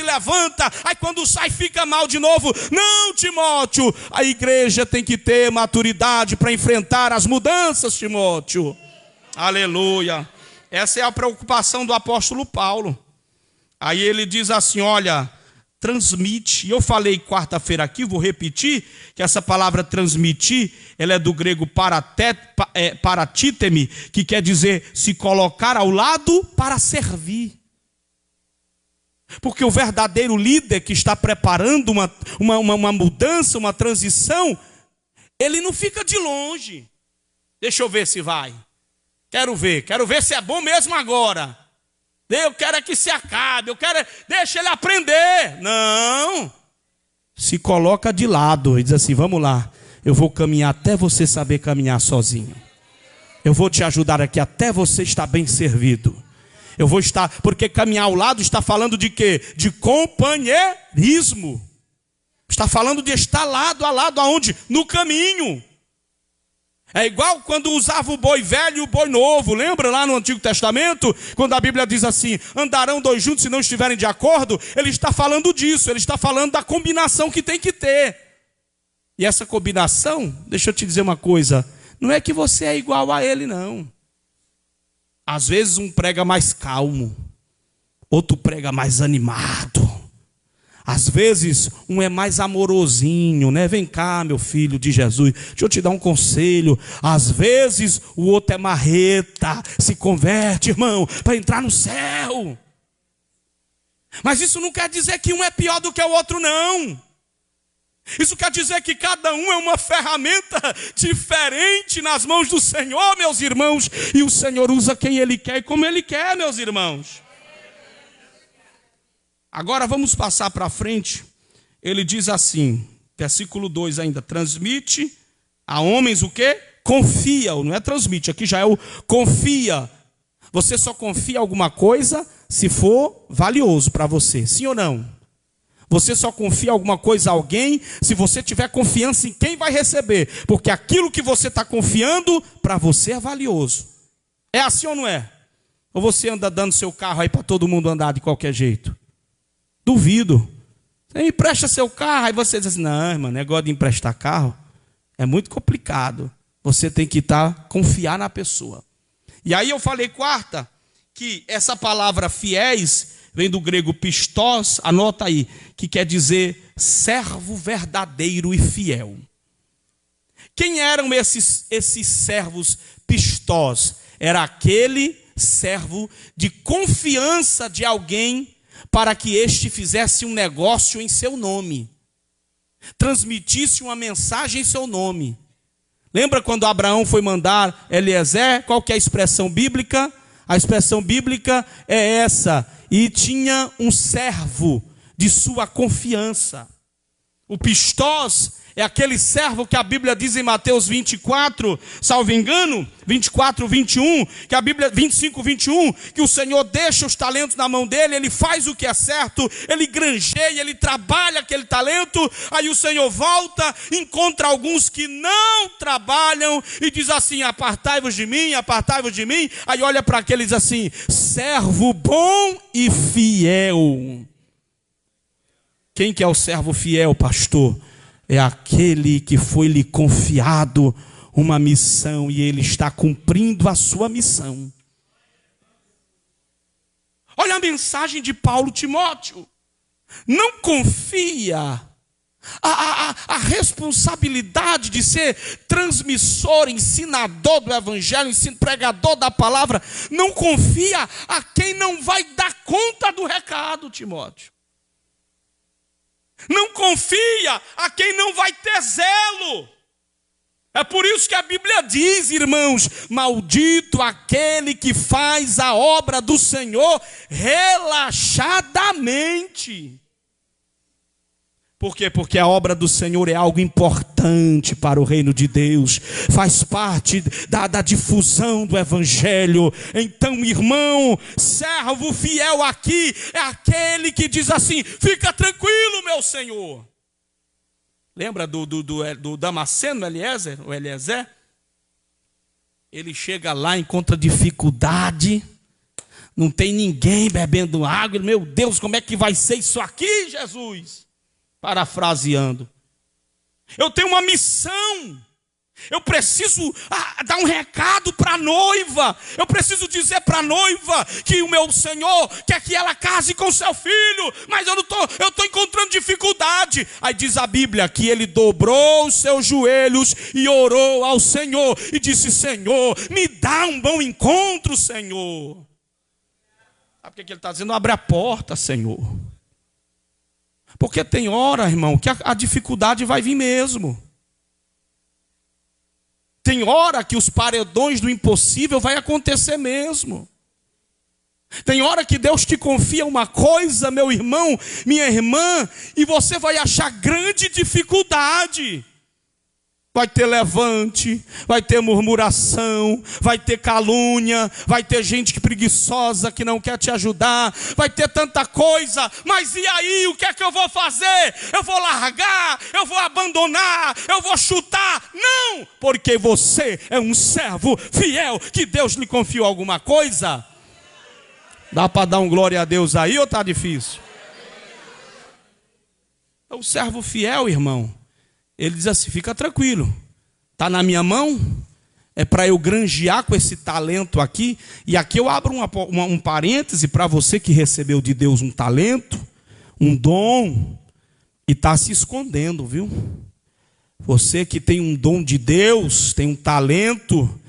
se levanta, aí quando sai fica mal de novo. Não, Timóteo, a igreja tem que ter maturidade para enfrentar as mudanças, Timóteo. Aleluia. Essa é a preocupação do apóstolo Paulo. Aí ele diz assim, olha, transmite. E eu falei quarta-feira aqui, vou repetir, que essa palavra transmitir, ela é do grego paratíteme, que quer dizer se colocar ao lado para servir. Porque o verdadeiro líder que está preparando uma mudança, uma transição, ele não fica de longe. Deixa eu ver se vai. Quero ver se é bom mesmo agora. Eu quero é que se acabe, deixa ele aprender. Não. Se coloca de lado e diz assim, vamos lá. Eu vou caminhar até você saber caminhar sozinho. Eu vou te ajudar aqui até você estar bem servido. Eu vou estar, porque caminhar ao lado está falando de quê? De companheirismo. Está falando de estar lado a lado, aonde? No caminho. É igual quando usava o boi velho e o boi novo. Lembra lá no Antigo Testamento? Quando a Bíblia diz assim, andarão dois juntos se não estiverem de acordo. Ele está falando disso, ele está falando da combinação que tem que ter. E essa combinação, deixa eu te dizer uma coisa, não é que você é igual a ele, não. Às vezes um prega mais calmo, outro prega mais animado. Às vezes um é mais amorosinho, né? Vem cá, meu filho de Jesus, deixa eu te dar um conselho. Às vezes o outro é marreta, se converte, irmão, para entrar no céu. Mas isso não quer dizer que um é pior do que o outro, não. Isso quer dizer que cada um é uma ferramenta diferente nas mãos do Senhor, meus irmãos. E o Senhor usa quem Ele quer e como Ele quer, meus irmãos. Agora vamos passar para frente. Ele diz assim, versículo 2 ainda. Transmite a homens o quê? Confia, não é transmite, aqui já é o confia. Você só confia alguma coisa se for valioso para você, sim ou não? Você só confia alguma coisa a alguém se você tiver confiança em quem vai receber. Porque aquilo que você está confiando, para você é valioso. É assim ou não é? Ou você anda dando seu carro aí para todo mundo andar de qualquer jeito? Duvido. Você empresta seu carro, aí você diz assim, não, irmão, negócio de emprestar carro é muito complicado. Você tem que confiar na pessoa. E aí eu falei quarta, que essa palavra fiéis vem do grego pistos, anota aí, que quer dizer servo verdadeiro e fiel. Quem eram esses servos pistos? Era aquele servo de confiança de alguém para que este fizesse um negócio em seu nome, transmitisse uma mensagem em seu nome. Lembra quando Abraão foi mandar Eliezer? Qual que é a expressão bíblica? A expressão bíblica é essa, e tinha um servo de sua confiança. O pistos é aquele servo que a Bíblia diz em Mateus 24, salvo engano, 24, 21, que a Bíblia, 25, 21, que o Senhor deixa os talentos na mão dele, ele faz o que é certo, ele granjeia, ele trabalha aquele talento, aí o Senhor volta, encontra alguns que não trabalham e diz assim, apartai-vos de mim, aí olha para aquele e diz assim, servo bom e fiel. Quem que é o servo fiel, pastor? É aquele que foi-lhe confiado uma missão e ele está cumprindo a sua missão. Olha a mensagem de Paulo Timóteo. Não confia a responsabilidade de ser transmissor, ensinador do evangelho, pregador da palavra. Não confia a quem não vai dar conta do recado, Timóteo. Não confia a quem não vai ter zelo. É por isso que a Bíblia diz, irmãos, maldito aquele que faz a obra do Senhor relaxadamente. Por quê? Porque a obra do Senhor é algo importante para o reino de Deus. Faz parte da difusão do evangelho. Então, irmão, servo fiel aqui é aquele que diz assim, fica tranquilo, meu Senhor. Lembra do Damasceno, o Eliezer? Ele chega lá, encontra dificuldade. Não tem ninguém bebendo água. Meu Deus, como é que vai ser isso aqui, Jesus? Parafraseando. Eu tenho uma missão. Eu preciso dar um recado para a noiva. Eu preciso dizer para a noiva que o meu Senhor quer que ela case com seu filho. Mas eu estou encontrando dificuldade. Aí diz a Bíblia que ele dobrou os seus joelhos e orou ao Senhor. E disse: Senhor, me dá um bom encontro, Senhor. Sabe o que ele está dizendo? Abre a porta, Senhor. Porque tem hora, irmão, que a dificuldade vai vir mesmo. Tem hora que os paredões do impossível vai acontecer mesmo. Tem hora que Deus te confia uma coisa, meu irmão, minha irmã, e você vai achar grande dificuldade. Vai ter levante, vai ter murmuração, vai ter calúnia, vai ter gente preguiçosa que não quer te ajudar, vai ter tanta coisa, mas e aí, o que é que eu vou fazer? Eu vou largar, eu vou abandonar, eu vou chutar? Não, porque você é um servo fiel, que Deus lhe confiou alguma coisa. Dá para dar um glória a Deus aí ou está difícil? É o servo fiel, irmão. Ele diz assim: fica tranquilo, está na minha mão, é para eu granjear com esse talento aqui. E aqui eu abro um parêntese para você que recebeu de Deus um talento, um dom, e está se escondendo, viu? Você que tem um dom de Deus, tem um talento,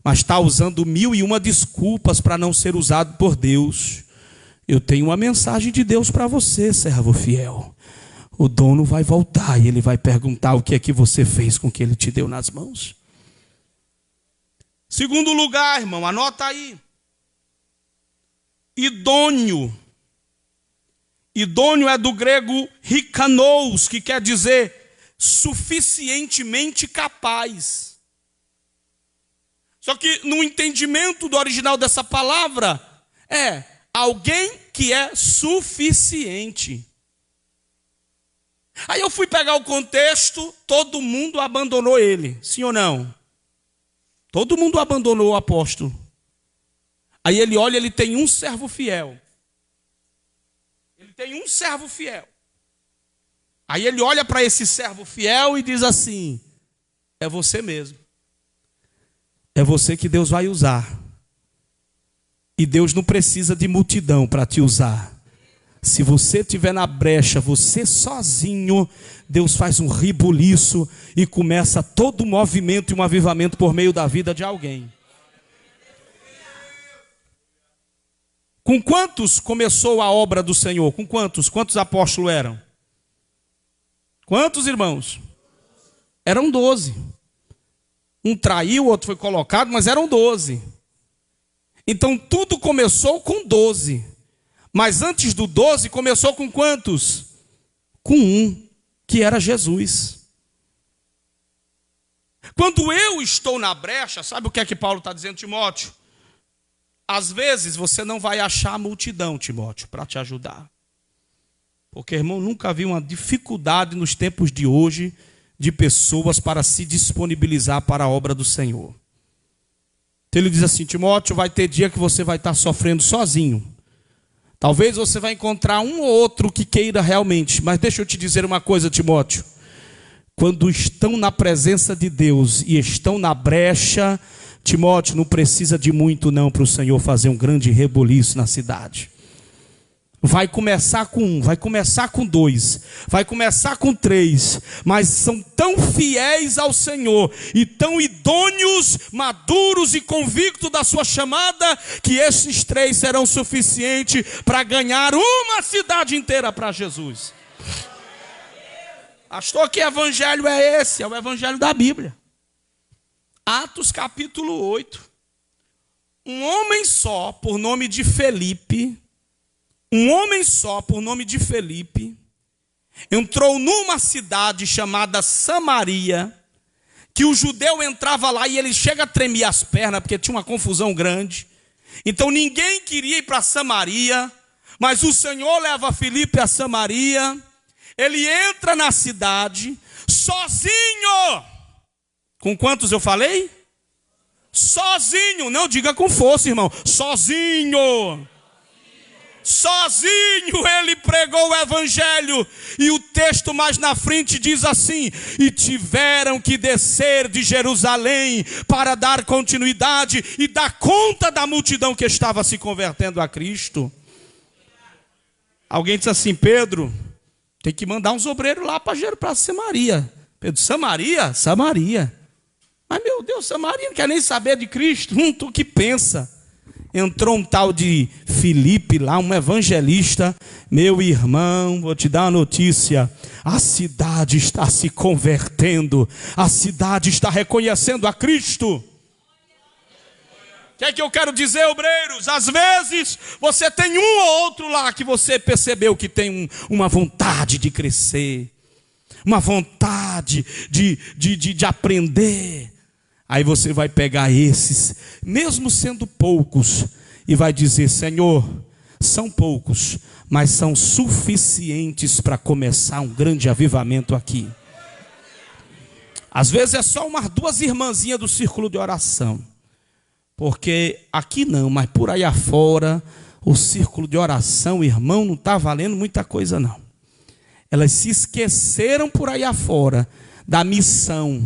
mas está usando 1001 desculpas para não ser usado por Deus. Eu tenho uma mensagem de Deus para você, servo fiel. O dono vai voltar e ele vai perguntar o que é que você fez com o que ele te deu nas mãos. Segundo lugar, irmão, anota aí. Idôneo. Idôneo é do grego rikanos, que quer dizer suficientemente capaz. Só que no entendimento do original dessa palavra, é alguém que é suficiente. Aí eu fui pegar o contexto, todo mundo abandonou ele, sim ou não? Todo mundo abandonou o apóstolo. Aí ele olha, ele tem um servo fiel. Ele tem um servo fiel. Aí ele olha para esse servo fiel e diz assim: é você mesmo. É você que Deus vai usar. E Deus não precisa de multidão para te usar. Se você estiver na brecha, você sozinho, Deus faz um rebuliço e começa todo um movimento e um avivamento por meio da vida de alguém. Com quantos começou a obra do Senhor? Com quantos? Quantos apóstolos eram? Quantos irmãos? Eram 12. Um traiu, o outro foi colocado, mas eram 12. Então tudo começou com 12. Mas antes do 12, começou com quantos? Com um, que era Jesus. Quando eu estou na brecha, sabe o que é que Paulo está dizendo, Timóteo? Às vezes você não vai achar a multidão, Timóteo, para te ajudar. Porque, irmão, nunca vi uma dificuldade nos tempos de hoje de pessoas para se disponibilizar para a obra do Senhor. Então ele diz assim: Timóteo, vai ter dia que você vai estar sofrendo sozinho. Talvez você vai encontrar um ou outro que queira realmente. Mas deixa eu te dizer uma coisa, Timóteo. Quando estão na presença de Deus e estão na brecha, Timóteo, não precisa de muito não para o Senhor fazer um grande rebuliço na cidade. Vai começar com 1, vai começar com 2, vai começar com 3, mas são tão fiéis ao Senhor e tão idôneos, maduros e convictos da sua chamada, que esses 3 serão suficientes para ganhar uma cidade inteira para Jesus. Pastor, que evangelho é esse? É o evangelho da Bíblia. Atos capítulo 8. Um homem só, por nome de Felipe, entrou numa cidade chamada Samaria, que o judeu entrava lá e ele chega a tremer as pernas, porque tinha uma confusão grande. Então ninguém queria ir para Samaria, mas o Senhor leva Felipe a Samaria. Ele entra na cidade, sozinho. Com quantos eu falei? Sozinho, não diga com força, irmão. Sozinho. Sozinho ele pregou o evangelho. E o texto mais na frente diz assim: e tiveram que descer de Jerusalém para dar continuidade e dar conta da multidão que estava se convertendo a Cristo. Alguém disse assim: Pedro, tem que mandar uns obreiros lá para Samaria. Pedro: Samaria? Samaria. Mas meu Deus, Samaria não quer nem saber de Cristo. Tu que pensa. Entrou um tal de Filipe lá, um evangelista. Meu irmão, vou te dar uma notícia: a cidade está se convertendo, a cidade está reconhecendo a Cristo. O que é que eu quero dizer, obreiros? Às vezes você tem um ou outro lá que você percebeu que tem uma vontade de crescer, uma vontade de aprender. Aí você vai pegar esses, mesmo sendo poucos, e vai dizer: Senhor, são poucos, mas são suficientes para começar um grande avivamento aqui. Às vezes é só umas 2 irmãzinhas do círculo de oração, porque aqui não, mas por aí afora, o círculo de oração, irmão, não está valendo muita coisa não. Elas se esqueceram por aí afora da missão,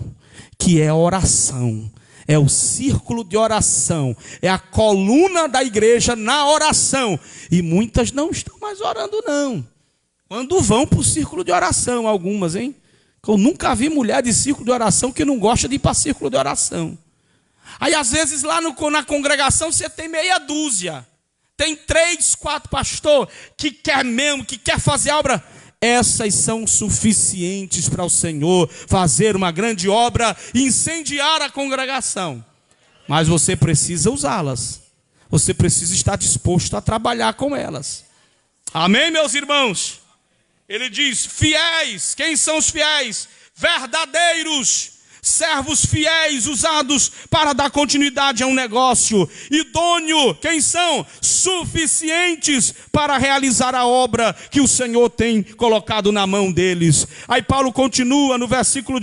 que é oração, é o círculo de oração, é a coluna da igreja na oração. E muitas não estão mais orando não. Quando vão para o círculo de oração, algumas, hein? Eu nunca vi mulher de círculo de oração que não gosta de ir para círculo de oração. Aí às vezes lá na congregação você tem meia dúzia, tem 3, 4 pastores que quer mesmo, que quer fazer obra. Essas são suficientes para o Senhor fazer uma grande obra e incendiar a congregação. Mas você precisa usá-las. Você precisa estar disposto a trabalhar com elas. Amém, meus irmãos? Ele diz: fiéis. Quem são os fiéis? Verdadeiros. Servos fiéis, usados para dar continuidade a um negócio. Idôneo, quem são? Suficientes para realizar a obra que o Senhor tem colocado na mão deles. Aí Paulo continua nos versículos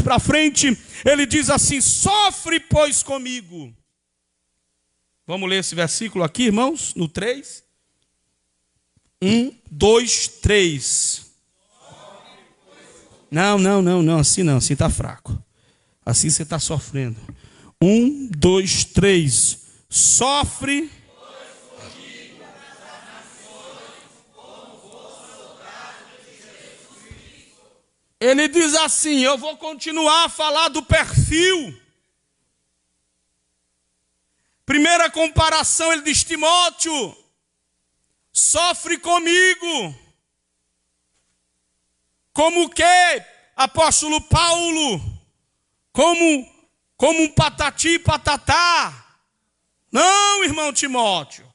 para frente, ele diz assim: sofre, pois, comigo. Vamos ler esse versículo aqui, irmãos, no 3. 1, 2, 3. Não, assim está fraco. Assim você está sofrendo. 1, 2, 3. Sofre. Ele diz assim: eu vou continuar a falar do perfil. Primeira comparação, ele diz: Timóteo, sofre comigo. Como que, apóstolo Paulo? Como um patati patatá? Não, irmão Timóteo.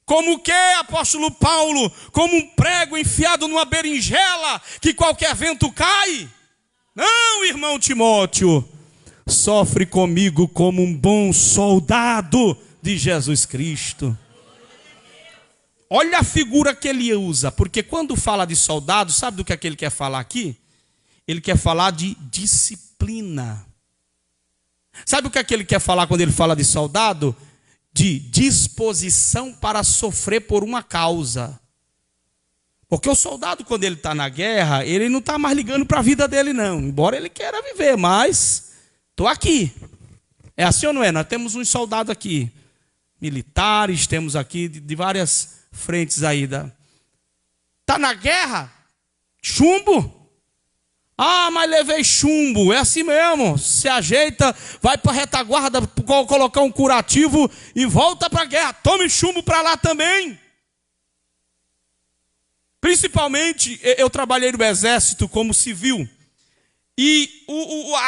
Como que, apóstolo Paulo? Como um prego enfiado numa berinjela que qualquer vento cai? Não, irmão Timóteo. Sofre comigo como um bom soldado de Jesus Cristo. Olha a figura que ele usa, porque quando fala de soldado, sabe do que é que ele quer falar aqui? Ele quer falar de disciplina. Sabe o que é que ele quer falar quando ele fala de soldado? De disposição para sofrer por uma causa. Porque o soldado, quando ele está na guerra, ele não está mais ligando para a vida dele não, embora ele queira viver, mas estou aqui. É assim ou não é? Nós temos uns soldados aqui, militares, temos aqui de várias frentes aí. Está na guerra? Chumbo? Ah, mas levei chumbo. É assim mesmo. Se ajeita, vai para a retaguarda, colocar um curativo e volta para a guerra. Tome chumbo para lá também. Principalmente, eu trabalhei no exército como civil. E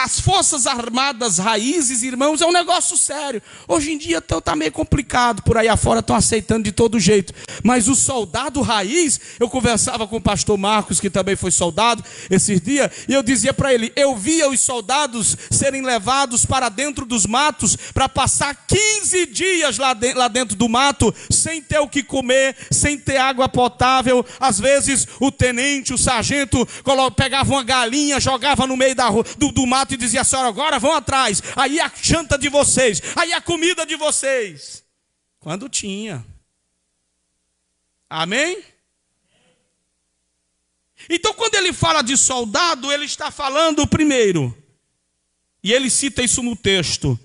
as forças armadas raízes, irmãos, é um negócio sério. Hoje em dia está meio complicado, por aí afora estão aceitando de todo jeito. Mas o soldado raiz, eu conversava com o pastor Marcos, que também foi soldado esses dias, e eu dizia para ele, eu via os soldados serem levados para dentro dos matos, para passar 15 dias lá dentro do mato, sem ter o que comer, sem ter água potável. Às vezes o tenente, o sargento, pegava uma galinha, jogava no no meio do mato e dizia: senhora, agora vão atrás, aí a janta de vocês, aí a comida de vocês. Quando tinha. Amém? Então, quando ele fala de soldado, ele está falando primeiro, e ele cita isso no texto,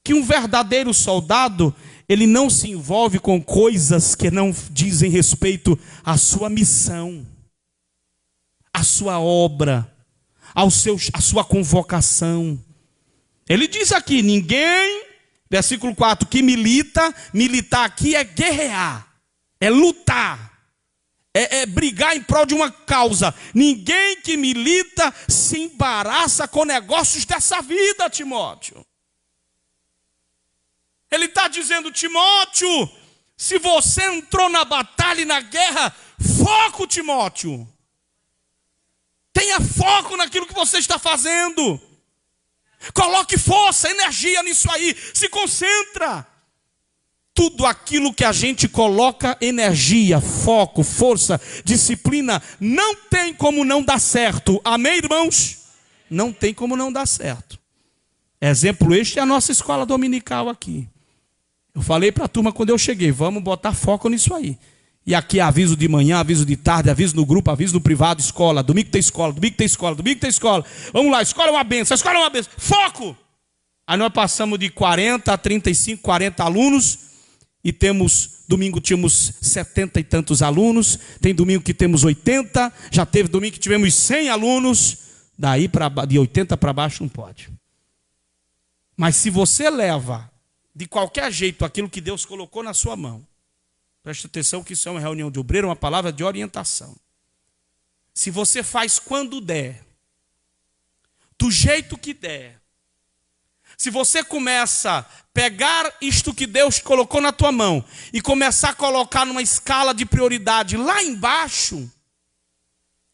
que um verdadeiro soldado, ele não se envolve com coisas que não dizem respeito à sua missão, à sua obra, à sua convocação. Ele diz aqui: ninguém, versículo 4, que militar aqui é guerrear, é lutar, é brigar em prol de uma causa. Ninguém que milita se embaraça com negócios dessa vida, Timóteo. Ele está dizendo: Timóteo, se você entrou na batalha e na guerra, foco, Timóteo. Tenha foco naquilo que você está fazendo. Coloque força, energia nisso aí. Se concentra. Tudo aquilo que a gente coloca energia, foco, força, disciplina, não tem como não dar certo. Amém, irmãos? Não tem como não dar certo. Exemplo este é a nossa escola dominical aqui. Eu falei para a turma quando eu cheguei: vamos botar foco nisso aí. E aqui aviso de manhã, aviso de tarde, aviso no grupo, aviso no privado, escola. Domingo tem escola, domingo tem escola, domingo tem escola. Vamos lá, escola é uma benção, escola é uma benção. Foco! Aí nós passamos de 40 a 35, 40 alunos. E domingo tínhamos 70 e tantos alunos. Tem domingo que temos 80. Já teve domingo que tivemos 100 alunos. Daí de 80 para baixo não pode. Mas se você leva de qualquer jeito aquilo que Deus colocou na sua mão, preste atenção que isso é uma reunião de obreiro, uma palavra de orientação. Se você faz quando der, do jeito que der, se você começa a pegar isto que Deus colocou na tua mão e começar a colocar numa escala de prioridade lá embaixo,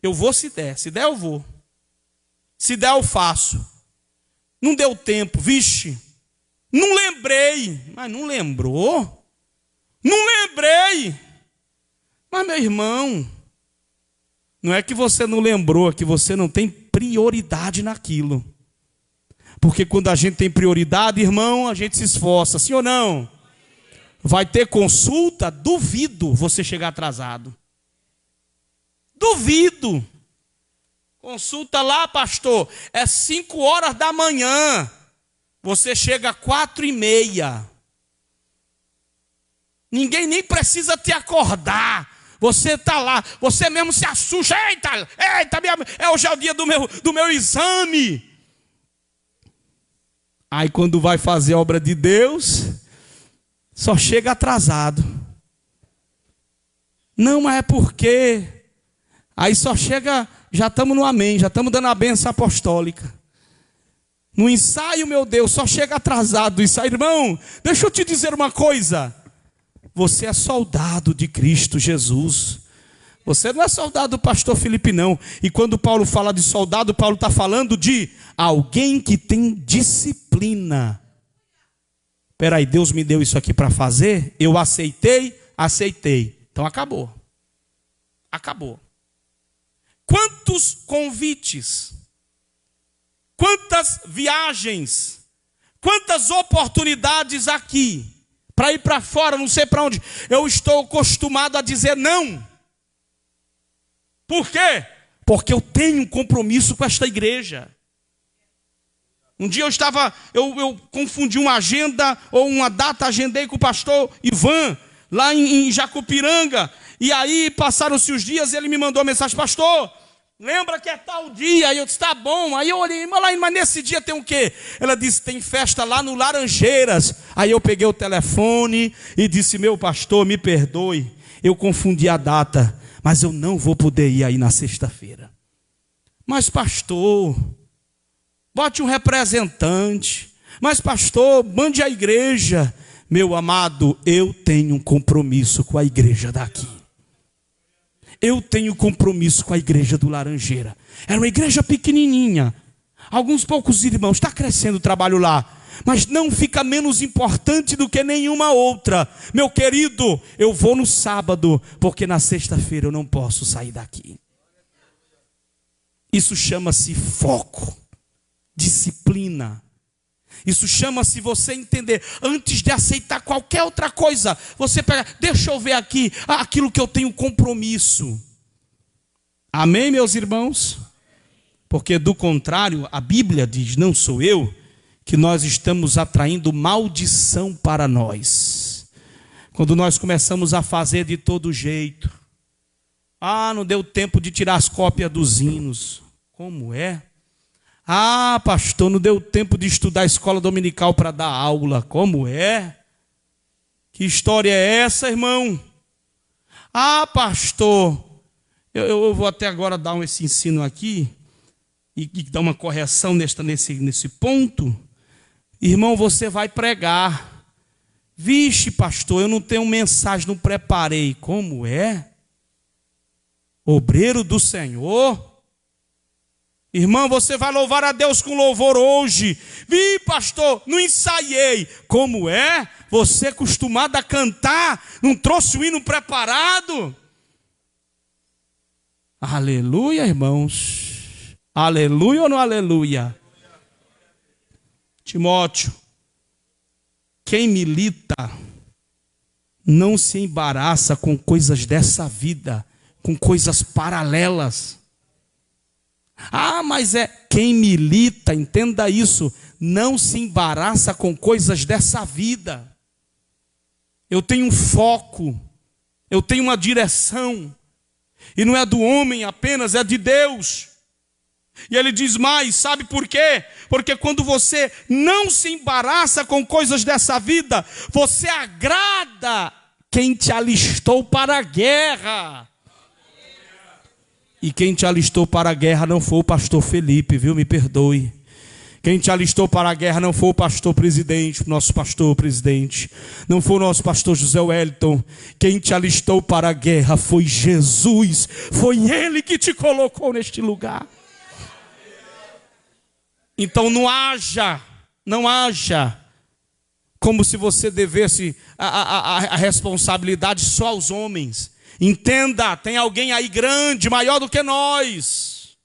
eu vou se der eu vou. Se der eu faço. Não deu tempo, vixe, não lembrei. Mas não lembrou? Não lembrei. Mas meu irmão, não é que você não lembrou, é que você não tem prioridade naquilo. Porque quando a gente tem prioridade, irmão, a gente se esforça, sim ou não? Vai ter consulta, duvido você chegar atrasado. Duvido. Consulta lá, pastor, é 5 horas da manhã. Você chega às 4:30. Ninguém nem precisa te acordar. Você está lá, você mesmo se assusta. Eita, hoje é o dia do meu exame. Aí quando vai fazer a obra de Deus, só chega atrasado. Não, mas é porque... Aí só chega, já estamos no amém, já estamos dando a bênção apostólica. No ensaio, meu Deus, só chega atrasado. Ensaio, irmão, deixa eu te dizer uma coisa. Você é soldado de Cristo Jesus. Você não é soldado do pastor Felipe, não. E quando Paulo fala de soldado, Paulo está falando de alguém que tem disciplina. Espera aí, Deus me deu isso aqui para fazer, eu aceitei. Então acabou. Acabou. Quantos convites, quantas viagens, quantas oportunidades aqui, para ir para fora, não sei para onde, eu estou acostumado a dizer não. Por quê? Porque eu tenho um compromisso com esta igreja. Um dia eu confundi uma agenda ou uma data, agendei com o pastor Ivan, lá em Jacupiranga. E aí passaram-se os dias e ele me mandou uma mensagem: pastor, lembra que é tal dia? Aí eu disse: tá bom. Aí eu olhei: mas nesse dia tem o quê? Ela disse: tem festa lá no Laranjeiras. Aí eu peguei o telefone e disse: meu pastor, me perdoe, eu confundi a data, mas eu não vou poder ir aí na sexta-feira. Mas pastor, bote um representante. Mas pastor, mande a igreja. Meu amado, eu tenho um compromisso com a igreja daqui. Eu tenho compromisso com a igreja do Laranjeira. Era uma igreja pequenininha. Alguns poucos irmãos. Está crescendo o trabalho lá. Mas não fica menos importante do que nenhuma outra. Meu querido, eu vou no sábado, porque na sexta-feira eu não posso sair daqui. Isso chama-se foco. disciplina. Isso chama-se você entender, antes de aceitar qualquer outra coisa, você pega, deixa eu ver aqui, aquilo que eu tenho compromisso. Amém, meus irmãos? Porque do contrário, a Bíblia diz, não sou eu, que nós estamos atraindo maldição para nós. Quando nós começamos a fazer de todo jeito. Não deu tempo de tirar as cópias dos hinos. Como é? Pastor, não deu tempo de estudar a escola dominical para dar aula. Como é? Que história é essa, irmão? Pastor, eu vou até agora dar esse ensino aqui e dar uma correção nesse ponto. Irmão, você vai pregar. Vixe, pastor, eu não tenho mensagem, não preparei. Como é? Obreiro do Senhor. Irmão, você vai louvar a Deus com louvor hoje. Pastor, não ensaiei. Como é? Você é acostumado a cantar, não trouxe o hino preparado? Aleluia, irmãos. Aleluia ou não aleluia? Timóteo, quem milita não se embaraça com coisas dessa vida, com coisas paralelas. Mas quem milita, entenda isso, não se embaraça com coisas dessa vida. Eu tenho um foco, eu tenho uma direção, e não é do homem apenas, é de Deus. E ele diz mais, sabe por quê? Porque quando você não se embaraça com coisas dessa vida, você agrada quem te alistou para a guerra. E quem te alistou para a guerra não foi o pastor Felipe, viu? Me perdoe. Quem te alistou para a guerra não foi o pastor presidente, nosso pastor presidente. Não foi o nosso pastor José Wellington. Quem te alistou para a guerra foi Jesus. Foi Ele que te colocou neste lugar. Então não haja como se você devesse a responsabilidade só aos homens. Entenda, tem alguém aí grande, maior do que nós.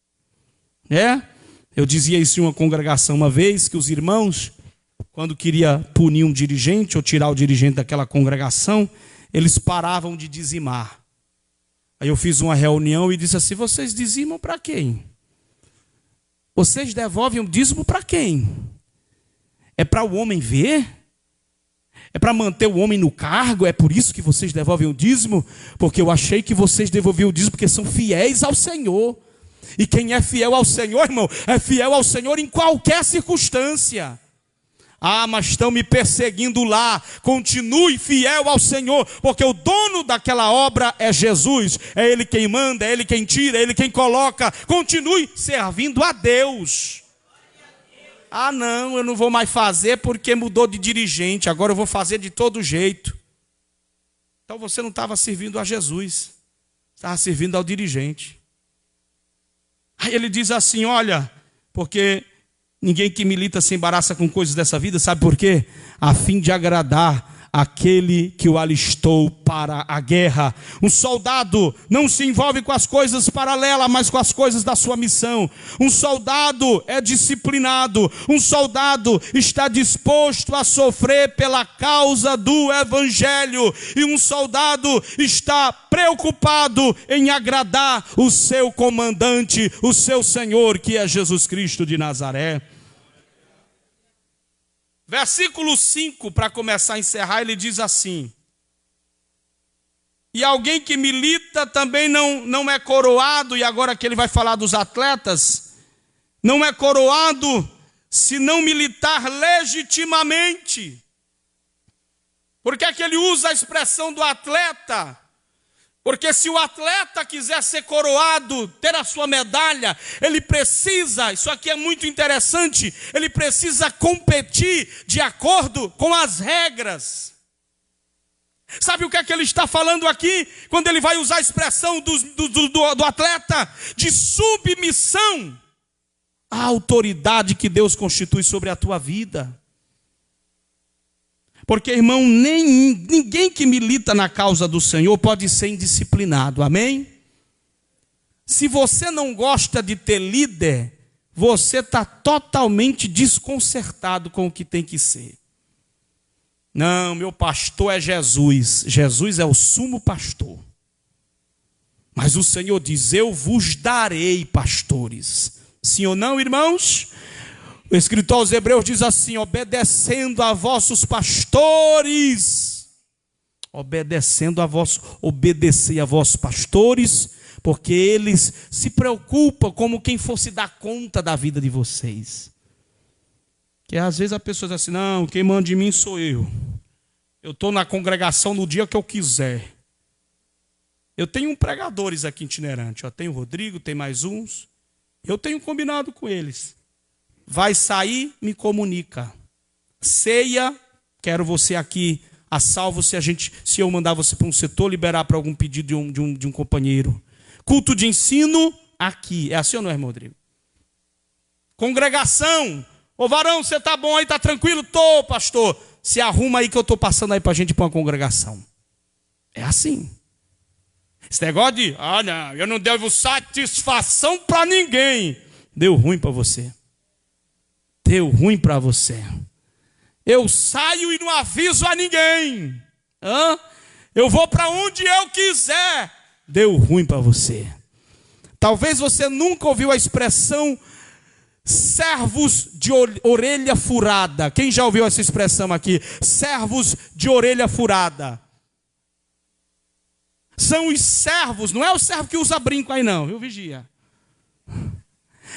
Eu dizia isso em uma congregação uma vez, que os irmãos, quando queria punir um dirigente ou tirar o dirigente daquela congregação, eles paravam de dizimar. Aí eu fiz uma reunião e disse assim, vocês dizimam para quem? Vocês devolvem o dízimo para quem? É para o homem ver? É para manter o homem no cargo? É por isso que vocês devolvem o dízimo? Porque eu achei que vocês devolviam o dízimo porque são fiéis ao Senhor. E quem é fiel ao Senhor, irmão, é fiel ao Senhor em qualquer circunstância. Mas estão me perseguindo lá. Continue fiel ao Senhor, porque o dono daquela obra é Jesus. É Ele quem manda, é Ele quem tira, é Ele quem coloca. Continue servindo a Deus. Não, eu não vou mais fazer porque mudou de dirigente, agora eu vou fazer de todo jeito. Então você não estava servindo a Jesus, estava servindo ao dirigente. Aí ele diz assim, olha, porque ninguém que milita se embaraça com coisas dessa vida, sabe por quê? A fim de agradar aquele que o alistou para a guerra. Um soldado não se envolve com as coisas paralelas, mas com as coisas da sua missão. Um soldado é disciplinado. Um soldado está disposto a sofrer pela causa do evangelho. E um soldado está preocupado em agradar o seu comandante, o seu Senhor, que é Jesus Cristo de Nazaré. Versículo 5, para começar a encerrar, ele diz assim: e alguém que milita também não é coroado, e agora que ele vai falar dos atletas, não é coroado se não militar legitimamente. Por que é que ele usa a expressão do atleta? Porque se o atleta quiser ser coroado, ter a sua medalha, ele precisa, isso aqui é muito interessante, ele precisa competir de acordo com as regras. Sabe o que é que ele está falando aqui? Quando ele vai usar a expressão do atleta, de submissão à autoridade que Deus constitui sobre a tua vida. Porque, irmão, ninguém que milita na causa do Senhor pode ser indisciplinado, amém? Se você não gosta de ter líder, você está totalmente desconcertado com o que tem que ser. Não, meu pastor é Jesus. Jesus é o sumo pastor. Mas o Senhor diz, eu vos darei pastores. Sim ou não, irmãos? O escritor aos Hebreus diz assim, obedecendo a vossos pastores. Obedecei a vossos pastores, porque eles se preocupam como quem fosse dar conta da vida de vocês. Que às vezes a pessoa diz assim, não, quem manda de mim sou eu. Eu estou na congregação no dia que eu quiser. Eu tenho pregadores aqui itinerantes, tem o Rodrigo, tem mais uns. Eu tenho combinado com eles. Vai sair, me comunica. Ceia, quero você aqui a salvo se eu mandar você para um setor, liberar para algum pedido de um companheiro. Culto de ensino, aqui. É assim ou não é, irmão Rodrigo? Congregação. Ô varão, você está bom aí, está tranquilo? Tô, pastor. Se arruma aí que eu estou passando aí para a gente ir para uma congregação. É assim. Esse negócio de, não, eu não devo satisfação para ninguém. Deu ruim para você. Deu ruim para você. Eu saio e não aviso a ninguém. Eu vou para onde eu quiser. Deu ruim para você. Talvez você nunca ouviu a expressão servos de orelha furada. Quem já ouviu essa expressão aqui? Servos de orelha furada. São os servos, não é o servo que usa brinco aí não, viu, vigia?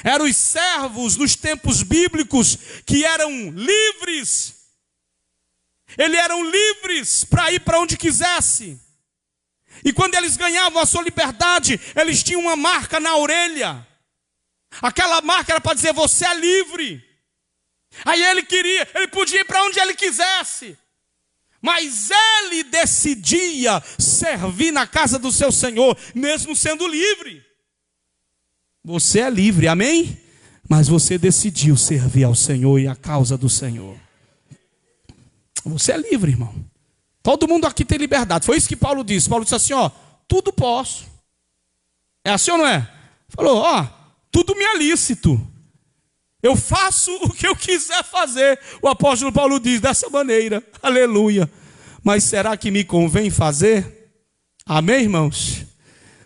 Eram os servos nos tempos bíblicos que eram livres. Eles eram livres para ir para onde quisesse. E quando eles ganhavam a sua liberdade, eles tinham uma marca na orelha. Aquela marca era para dizer, você é livre. Aí ele podia ir para onde ele quisesse. Mas ele decidia servir na casa do seu Senhor, mesmo sendo livre. Você é livre, amém? Mas você decidiu servir ao Senhor e à causa do Senhor. Você é livre, irmão. Todo mundo aqui tem liberdade. Foi isso que Paulo disse. Paulo disse assim, tudo posso. É assim ou não é? Falou, tudo me é lícito. Eu faço o que eu quiser fazer. O apóstolo Paulo diz dessa maneira. Aleluia. Mas será que me convém fazer? Amém, irmãos?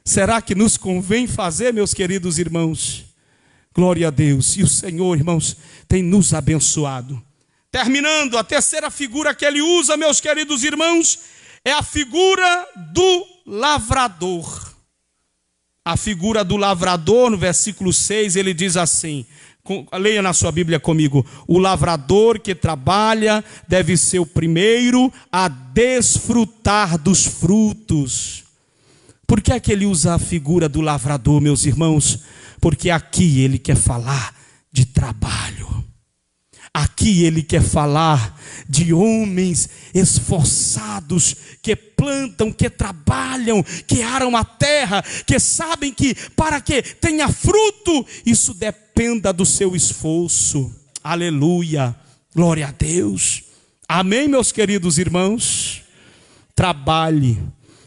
Será que nos convém fazer, meus queridos irmãos? Glória a Deus. E o Senhor, irmãos, tem nos abençoado. Terminando, a terceira figura que ele usa, meus queridos irmãos, é a figura do lavrador. A figura do lavrador, no versículo 6, ele diz assim, leia na sua Bíblia comigo, o lavrador que trabalha deve ser o primeiro a desfrutar dos frutos. Por que é que ele usa a figura do lavrador, meus irmãos? Porque aqui ele quer falar de trabalho. Aqui ele quer falar de homens esforçados, que plantam, que trabalham, que aram a terra, que sabem que para que tenha fruto, isso dependa do seu esforço. Aleluia, glória a Deus. Amém, meus queridos irmãos? Trabalhe,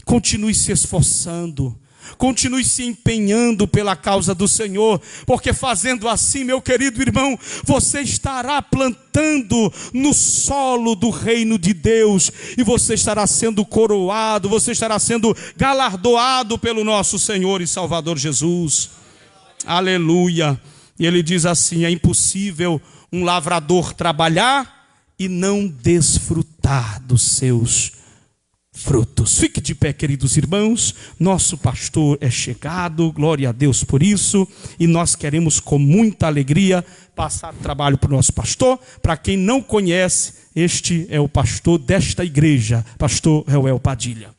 continue se esforçando. Continue se empenhando pela causa do Senhor, porque fazendo assim, meu querido irmão, você estará plantando no solo do reino de Deus, e você estará sendo coroado, você estará sendo galardoado pelo nosso Senhor e Salvador Jesus. Aleluia. E ele diz assim, é impossível um lavrador trabalhar e não desfrutar dos seus frutos. Fique de pé, queridos irmãos. Nosso pastor é chegado, glória a Deus por isso, e nós queremos com muita alegria passar trabalho para o nosso pastor. Para quem não conhece, este é o pastor desta igreja, pastor Reuel Padilha.